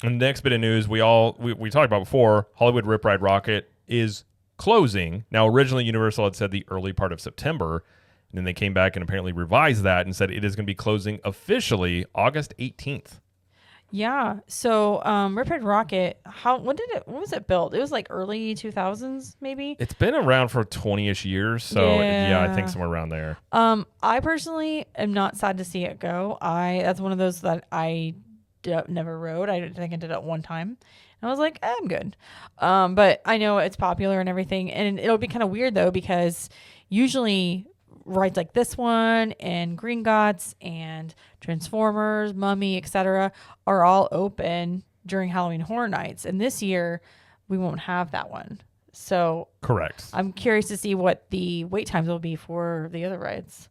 And the next bit of news we talked about before, Hollywood Rip Ride Rockit is closing. Now, originally Universal had said the early part of September, and then they came back and apparently revised that and said it is going to be closing officially August 18th. Yeah. So, Rip Ride Rockit, when was it built? It was like early 2000s, maybe? It's been around for 20-ish years, so yeah, I think somewhere around there. I personally am not sad to see it go. That's one of those that I never rode. I think I did it one time. And I was like, I'm good. But I know it's popular and everything. And it'll be kind of weird, though, because usually rides like this one and Gringotts and Transformers, Mummy, etc. are all open during Halloween Horror Nights. And this year, we won't have that one. So correct. I'm curious to see what the wait times will be for the other rides.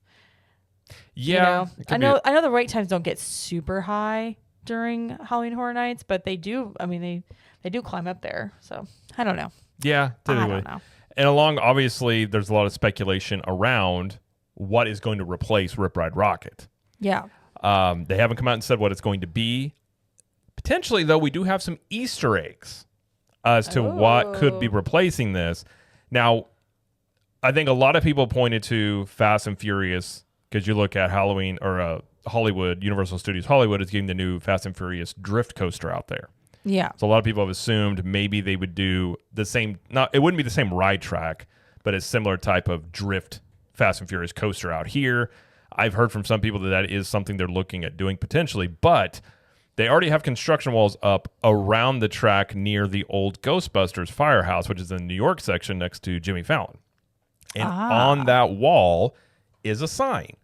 Yeah. I know the wait times don't get super high during Halloween Horror Nights, but they do. I mean, they do climb up there. So I don't know. Yeah, typically. I don't know. And obviously, there's a lot of speculation around what is going to replace Rip Ride Rockit. Yeah. They haven't come out and said what it's going to be. Potentially, though, we do have some Easter eggs as to what could be replacing this. Now, I think a lot of people pointed to Fast and Furious because you look at Halloween or Hollywood, Universal Studios Hollywood is getting the new Fast and Furious drift coaster out there. Yeah. So a lot of people have assumed maybe they would do the same, it wouldn't be the same ride track, but a similar type of drift Fast and Furious coaster out here. I've heard from some people that is something they're looking at doing potentially, but they already have construction walls up around the track near the old Ghostbusters firehouse, which is in the New York section next to Jimmy Fallon. And on that wall is a sign.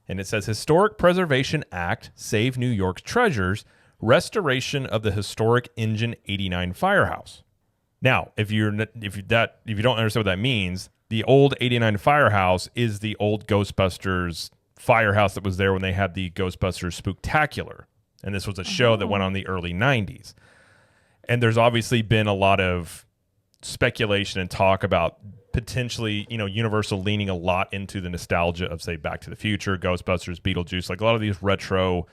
And it says, Historic Preservation Act, Save New York's Treasures, Restoration of the Historic Engine 89 Firehouse. Now, if you don't understand what that means, the old 89 firehouse is the old Ghostbusters firehouse that was there when they had the Ghostbusters Spooktacular. And this was a show that went on the early 90s. And there's obviously been a lot of speculation and talk about potentially, Universal leaning a lot into the nostalgia of, say, Back to the Future, Ghostbusters, Beetlejuice, like a lot of these retro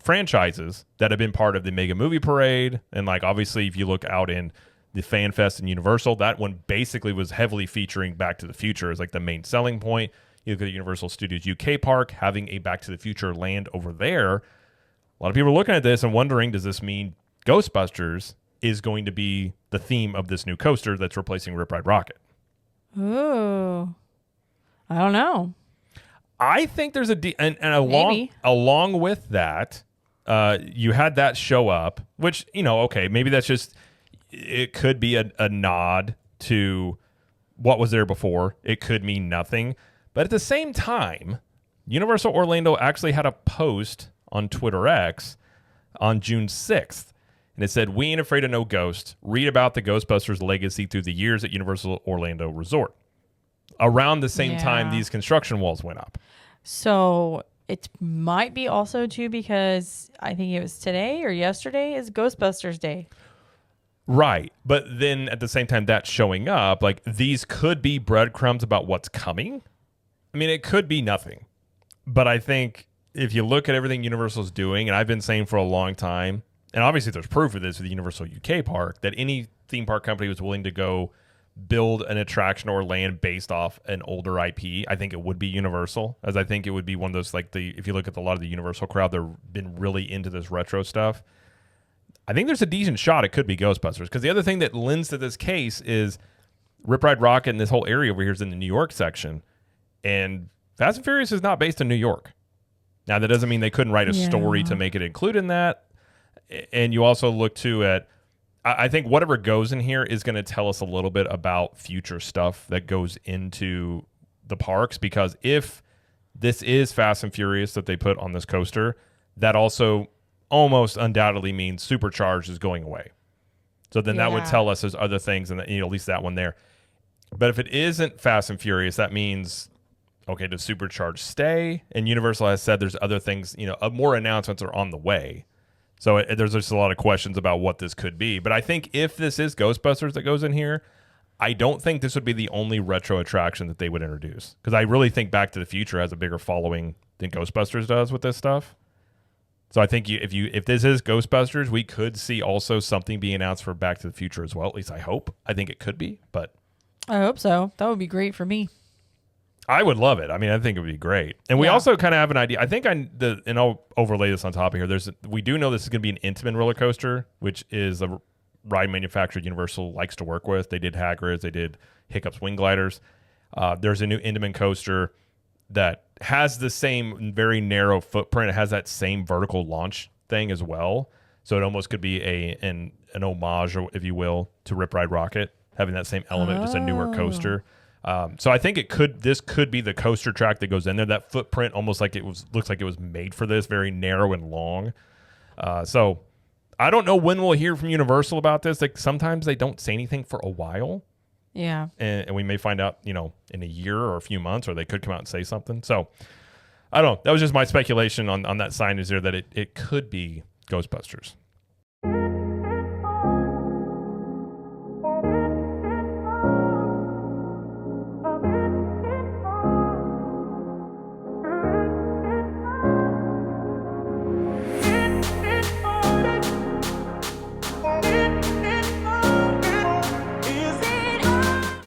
franchises that have been part of the Mega Movie Parade. And like, obviously, if you look out in the Fan Fest and Universal, that one basically was heavily featuring Back to the Future as like the main selling point. You look at the Universal Studios UK Park, having a Back to the Future land over there. A lot of people are looking at this and wondering, does this mean Ghostbusters is going to be the theme of this new coaster that's replacing Rip Ride Rockit? Ooh. I don't know. I think there's along with that, you had that show up, which, okay, maybe that's just, it could be a nod to what was there before. It could mean nothing. But at the same time, Universal Orlando actually had a post on Twitter X on June 6th. And it said, "We ain't afraid of no ghost. Read about the Ghostbusters legacy through the years at Universal Orlando Resort." Around the same time these construction walls went up. So it might be also too because I think it was today or yesterday is Ghostbusters Day. Right. But then at the same time that's showing up, like these could be breadcrumbs about what's coming. I mean, it could be nothing. But I think if you look at everything Universal's doing, and I've been saying for a long time, and obviously there's proof of this with the Universal UK Park, that any theme park company was willing to go build an attraction or land based off an older IP, I think it would be Universal, as I think it would be one of those, like if you look at a lot of the Universal crowd, they've been really into this retro stuff. I think there's a decent shot it could be Ghostbusters, because the other thing that lends to this case is Rip Ride Rockit and this whole area over here is in the New York section, and Fast and Furious is not based in New York. Now, that doesn't mean they couldn't write a story to make it include in that. And you also look too at, I think whatever goes in here is going to tell us a little bit about future stuff that goes into the parks, because if this is Fast and Furious that they put on this coaster, that also almost undoubtedly means Supercharged is going away. So then that would tell us there's other things, and at least that one there. But if it isn't Fast and Furious, that means, okay, does Supercharged stay? And Universal has said there's other things, more announcements are on the way. So there's just a lot of questions about what this could be. But I think if this is Ghostbusters that goes in here, I don't think this would be the only retro attraction that they would introduce. Because I really think Back to the Future has a bigger following than Ghostbusters does with this stuff. So I think if this is Ghostbusters, we could see also something being announced for Back to the Future as well. At least I hope. I think it could be, but I hope so. That would be great for me. I would love it. I mean, I think it would be great. And we also kind of have an idea. I think and I'll overlay this on top of here. We do know this is going to be an Intamin roller coaster, which is a ride manufacturer Universal likes to work with. They did Hagrid's, they did Hiccup's Wing Gliders. There's a new Intamin coaster that has the same very narrow footprint. It has that same vertical launch thing as well. So it almost could be an homage, or if you will, to Rip Ride Rockit, having that same element, just a newer coaster. So I think this could be the coaster track that goes in there. That footprint almost looks like it was made for this, very narrow and long. So I don't know when we'll hear from Universal about this. Like sometimes they don't say anything for a while. Yeah. And we may find out, in a year or a few months, or they could come out and say something. So I don't know. That was just my speculation on that signage there that it could be Ghostbusters.